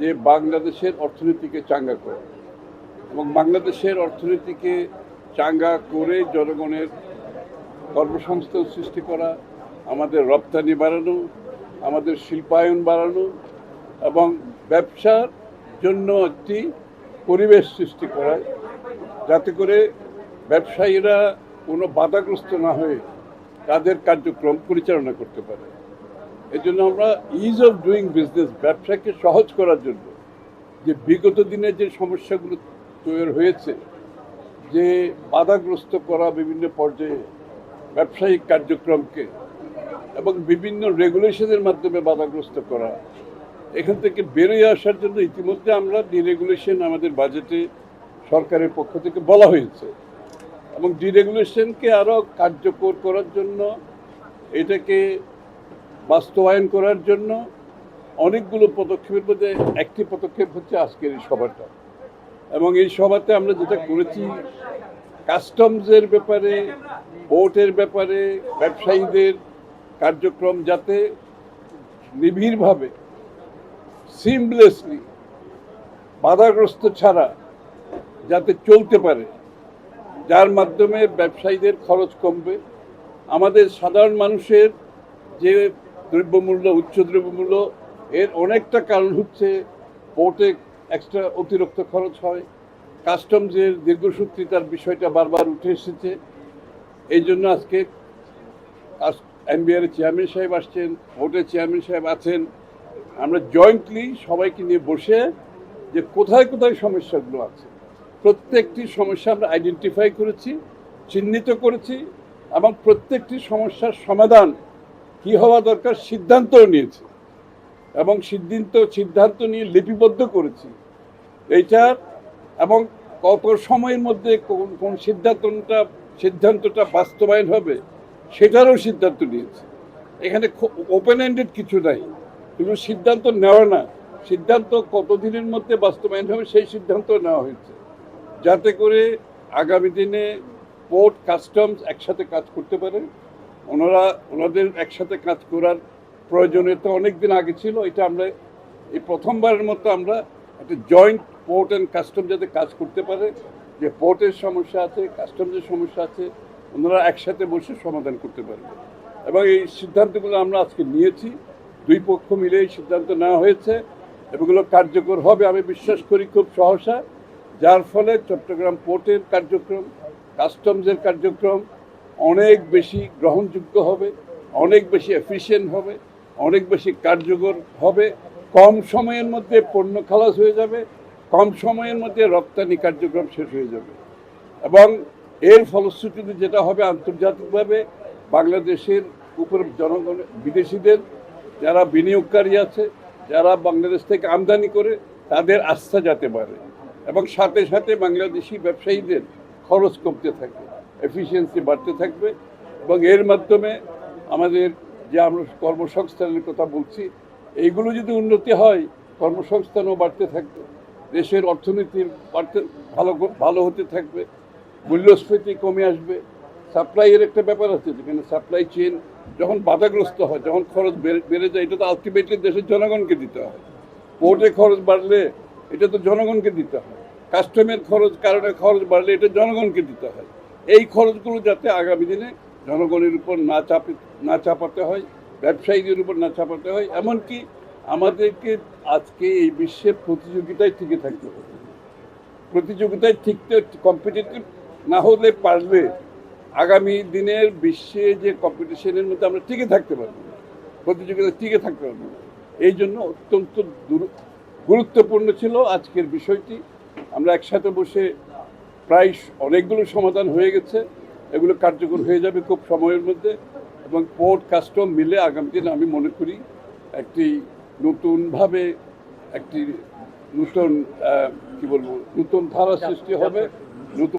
যে বাংলাদেশের অর্থনীতিকে চাঙ্গা করা এবং বাংলাদেশের অর্থনীতিকে চাঙ্গা করে জনগণের কর্মসংস্থান সৃষ্টি করা, আমাদের রপ্তানি বাড়ানো, আমাদের শিল্পায়ন বাড়ানো এবং ব্যবসার জন্য একটি পরিবেশ সৃষ্টি করা, যাতে করে ব্যবসায়ীরা কোনো বাধাগ্রস্ত না হয়ে তাদের কার্যক্রম পরিচালনা করতে পারে। এই জন্য আমরা ইজ অফ ডুইং বিজনেস, ব্যবসাকে সহজ করার জন্য যে বিগত দিনে যে সমস্যাগুলো তৈরি হয়েছে, যে বাধাগ্রস্ত করা বিভিন্ন পর্যায়ে ব্যবসায়িক কার্যক্রমকে এবং বিভিন্ন রেগুলেশনের মাধ্যমে বাধাগ্রস্ত করা, এখান থেকে বেরিয়ে আসার জন্য ইতিমধ্যে আমরা ডিরেগুলেশন আমাদের বাজেটে সরকারের পক্ষ থেকে বলা হয়েছে এবং ডিরেগুলেশনকে আরও কার্যকর করার জন্য, এটাকে বাস্তবায়ন করার জন্য অনেকগুলো পদক্ষেপের মধ্যে একটি পদক্ষেপ হচ্ছে আজকের এই সভাটা। এবং এই সভাতে আমরা যেটা করেছি, কাস্টমসের ব্যাপারে, পোর্টের ব্যাপারে ব্যবসায়ীদের কার্যক্রম যাতে নিবিড়ভাবে, সিমলেসলি, বাধাগ্রস্ত ছাড়া যাতে চলতে পারে, যার মাধ্যমে ব্যবসায়ীদের খরচ কমবে, আমাদের সাধারণ মানুষের যে দ্রব্যমূল্য, উচ্চ দ্রব্যমূল্য, এর অনেকটা কারণ হচ্ছে পোর্টে এক্সট্রা অতিরিক্ত খরচ হয়, কাস্টমসের দীর্ঘসূত্রিতার বিষয়টা বারবার উঠে এসেছে। এই জন্য আজকে এনবিআর চেয়ারম্যান সাহেব আসছেন, পোর্টের চেয়ারম্যান সাহেব আছেন, আমরা জয়েন্টলি সবাইকে নিয়ে বসে যে কোথায় কোথায় সমস্যাগুলো আছে, প্রত্যেকটি সমস্যা আমরা আইডেন্টিফাই করেছি, চিহ্নিত করেছি এবং প্রত্যেকটি সমস্যার সমাধান কি হওয়া দরকার সিদ্ধান্তও নিয়েছি এবং সিদ্ধান্ত নিয়ে লিপিবদ্ধ করেছি এইটার, এবং কত সময়ের মধ্যে কোন সিদ্ধান্তটা বাস্তবায়ন হবে সেটারও সিদ্ধান্ত নিয়েছি। এখানে ওপেন এন্ডেড কিছু নাই, শুধু সিদ্ধান্ত নেওয়া না, সিদ্ধান্ত কতদিনের মধ্যে বাস্তবায়ন হবে সেই সিদ্ধান্ত নেওয়া হয়েছে, যাতে করে আগামী দিনে পোর্ট কাস্টমস একসাথে কাজ করতে পারে। ওনাদের একসাথে কাজ করার প্রয়োজনীয়তা অনেক দিন আগে ছিল, এটা আমরা এই প্রথমবারের মতো আমরা একটা জয়েন্ট পোর্ট অ্যান্ড কাস্টম যাতে কাজ করতে পারে, যে পোর্টের সমস্যা আছে, কাস্টমসের সমস্যা আছে, ওনারা একসাথে বসে সমাধান করতে পারবে। এবং এই সিদ্ধান্তগুলো আমরা আজকে নিয়েছি, দুই পক্ষ মিলে এই সিদ্ধান্ত নেওয়া হয়েছে, এগুলো কার্যকর হবে আমি বিশ্বাস করি খুব সহসা, যার ফলে চট্টগ্রাম পোর্টের কার্যক্রম, কাস্টমসের কার্যক্রম অনেক বেশি গ্রহণযোগ্য হবে, অনেক বেশি এফিশিয়েন্ট হবে, অনেক বেশি কার্যকর হবে, কম সময়ের মধ্যে পণ্য খালাস হয়ে যাবে, কম সময়ের মধ্যে রপ্তানি কার্যক্রম শেষ হয়ে যাবে। এবং এর ফলশ্রুতিতে যেটা হবে, আন্তর্জাতিকভাবে বাংলাদেশের উপর জনগণ, বিদেশিদের যারা বিনিয়োগকারী আছে, যারা বাংলাদেশ থেকে আমদানি করে, তাদের আস্থা যেতে পারে এবং সাথে সাথে বাংলাদেশি ব্যবসায়ীদের খরচ কমতে থাকবে, এফিসিয়েন্সি বাড়তে থাকবে এবং এর মাধ্যমে আমাদের যে আমরা কর্মসংস্থানের কথা বলছি, এইগুলো যদি উন্নতি হয়, কর্মসংস্থানও বাড়তে থাকবে, দেশের অর্থনীতির ভালো হতে থাকবে, মূল্যস্ফীতি কমে আসবে। সাপ্লাইয়ের একটা ব্যাপার আছে, যেখানে সাপ্লাই চেইন যখন বাধাগ্রস্ত হয়, যখন খরচ বেড়ে যায়, এটা তো আলটিমেটলি দেশের জনগণকে দিতে হয়। পোর্টে খরচ বাড়লে এটা তো জনগণকে দিতে হয়, কাস্টমের কারণে খরচ বাড়লে এটা জনগণকে দিতে হয়। এই খরচগুলো যাতে আগামী দিনে জনগণের উপর না চাপাতে হয়, ব্যবসায়ীদের উপর না চাপাতে হয়, এমনকি আমাদেরকে আজকে এই বিশ্বের প্রতিযোগিতায় টিকে থাকতে হবে। প্রতিযোগিতায় কম্পিটিটিভ না হলে পারলে আগামী দিনের বিশ্বে যে কম্পিটিশনের মধ্যে আমরা টিকে থাকতে পারবো, প্রতিযোগিতায় টিকে থাকতে পারবো। এই জন্য অত্যন্ত গুরুত্বপূর্ণ ছিল আজকের বিষয়টি। আমরা একসাথে বসে প্রায় অনেকগুলো সমাধান হয়ে গেছে, এগুলো কার্যকর হয়ে যাবে খুব সময়ের মধ্যে এবং পোর্ট কাস্টম মিলে আগামী দিন আমি মনে করি একটি নতুনভাবে একটি নতুন ধারা সৃষ্টি হবে, নতুন